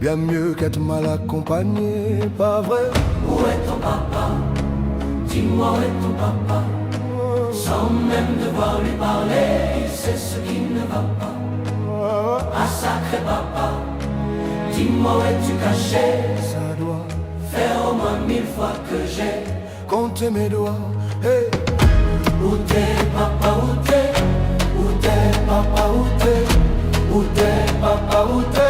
bien mieux qu'être mal accompagné, pas vrai? Où est ton papa? Dis-moi où est ton papa? Sans même devoir lui parler, il sait ce qui ne va pas. Ah sacré papa, dis-moi où es-tu caché? Ça doit faire au moins 1000 fois que j'ai compté mes doigts. Hey. Où t'es papa, où t'es? Où t'es papa, où t'es? Où t'es papa, où t'es?